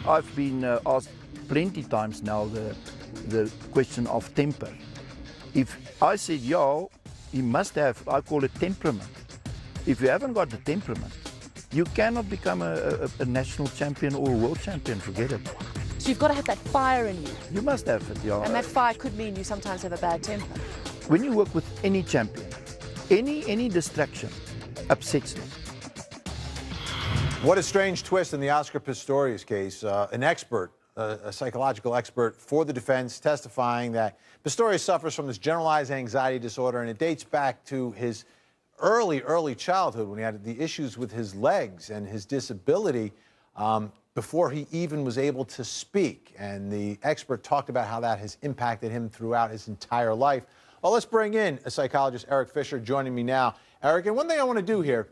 I've been asked plenty times now the question of temper. If I said, yeah, he must have, I call it temperament. If you haven't got the temperament, you cannot become a national champion or a world champion, forget it. So you've got to have that fire in you. You must have it, yeah. And that fire could mean you sometimes have a bad temper. When you work with any champion, any distraction upsets them. What a strange twist in the Oscar Pistorius case. An expert, a psychological expert for the defense, testifying that Pistorius suffers from this generalized anxiety disorder, and it dates back to his early childhood when he had the issues with his legs and his disability before he even was able to speak. And the expert talked about how that has impacted him throughout his entire life. Well, let's bring in a psychologist, Erik Fisher, joining me now. Erik, and one thing I want to do here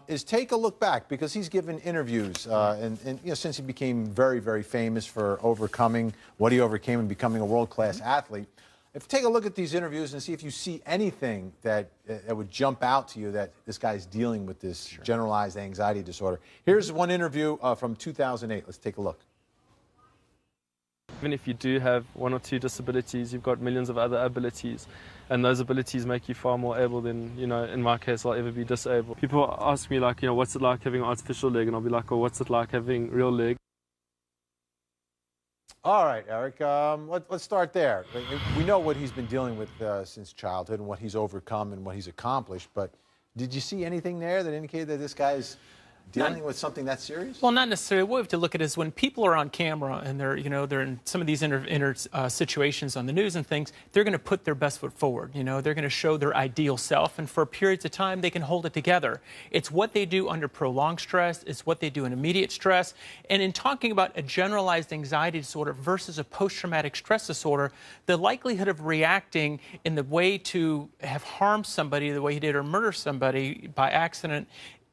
is take a look back, because he's given interviews and you know, since he became very famous for overcoming what he overcame and becoming a world-class athlete. If you take a look at these interviews and see if you see anything that would jump out to you that this guy's dealing with this generalized anxiety disorder. Here's one interview from 2008. Let's take a look. Even if you do have one or two disabilities, you've got millions of other abilities, and those abilities make you far more able than, you know, in my case, I'll ever be disabled. People ask me, like, you know, what's it like having an artificial leg? And I'll be like, well, what's it like having real leg? All right, Erik, let's start there. We know what he's been dealing with since childhood and what he's overcome and what he's accomplished, but did you see anything there that indicated that this guy's dealing with something that serious? Well, not necessarily. What we have to look at is when people are on camera and they're in some of these situations on the news and things, they're going to put their best foot forward. You know, they're going to show their ideal self, and for periods of time, they can hold it together. It's what they do under prolonged stress. It's what they do in immediate stress. And in talking about a generalized anxiety disorder versus a post-traumatic stress disorder, the likelihood of reacting in the way to have harmed somebody the way he did or murder somebody by accident,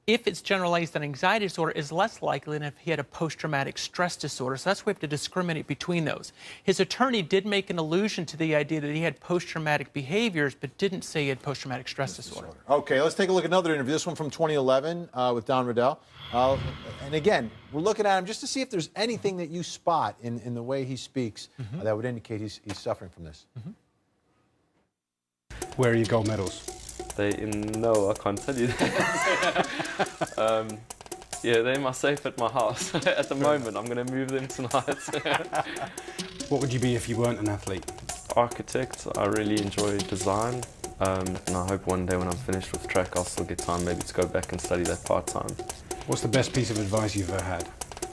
if it's generalized anxiety disorder, is less likely than if he had a post-traumatic stress disorder. So that's why we have to discriminate between those. His attorney did make an allusion to the idea that he had post-traumatic behaviors, but didn't say he had post-traumatic stress disorder. Okay, let's take a look at another interview. This one from 2011 with Don Riddell. And again, we're looking at him just to see if there's anything that you spot in the way he speaks that would indicate he's suffering from this. Where are your gold medals? No, I can't tell you that. Yeah, they're in my safe at my house at the moment. I'm going to move them tonight. What would you be if you weren't an athlete? Architect. I really enjoy design, and I hope one day when I'm finished with track I'll still get time maybe to go back and study that part-time. What's the best piece of advice you've ever had?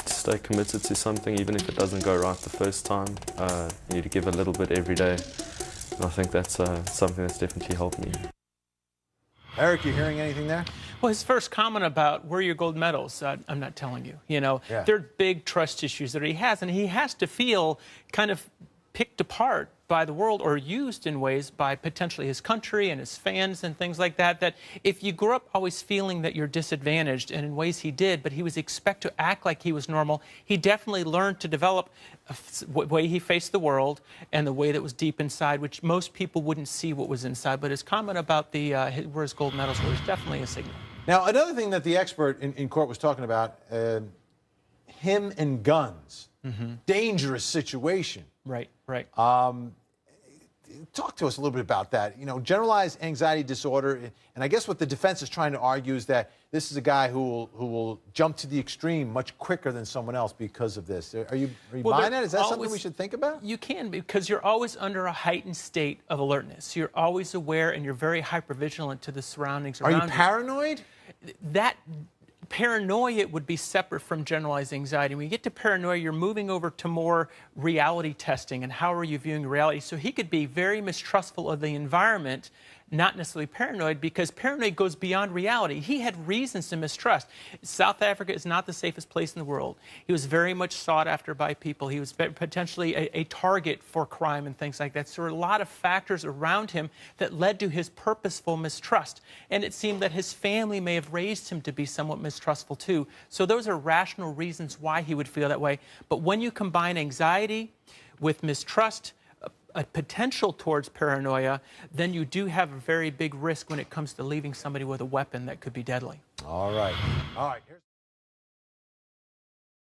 Stay committed to something, even if it doesn't go right the first time. You need to give a little bit every day, and I think that's something that's definitely helped me. Erik, you hearing anything there? Well, his first comment about where are your gold medals, I'm not telling you. You know, there are big trust issues that he has, and he has to feel kind of picked apart by the world or used in ways by potentially his country and his fans and things like that, that if you grew up always feeling that you're disadvantaged, and in ways he did, but he was expected to act like he was normal, he definitely learned to develop a way he faced the world and the way that was deep inside, which most people wouldn't see what was inside. But his comment about the where his gold medals were is definitely a signal. Now, another thing that the expert in court was talking about, him and guns, dangerous situation. Right, right. Talk to us a little bit about that. You know, generalized anxiety disorder, and I guess what the defense is trying to argue is that this is a guy who will jump to the extreme much quicker than someone else because of this. Are you buying that? Is that something we should think about? You can, because you're always under a heightened state of alertness. You're always aware, and you're very hypervigilant to the surroundings around you. Are you paranoid? That paranoia would be separate from generalized anxiety. When you get to paranoia, you're moving over to more reality testing and how are you viewing reality. So he could be very mistrustful of the environment, not necessarily paranoid, because paranoia goes beyond reality. He had reasons to mistrust. South Africa is not the safest place in the world. He was very much sought after by people. He was potentially a target for crime and things like that. So there were a lot of factors around him that led to his purposeful mistrust. And it seemed that his family may have raised him to be somewhat mistrustful too. So those are rational reasons why he would feel that way. But when you combine anxiety with mistrust, a potential towards paranoia, then you do have a very big risk when it comes to leaving somebody with a weapon that could be deadly. All right. All right.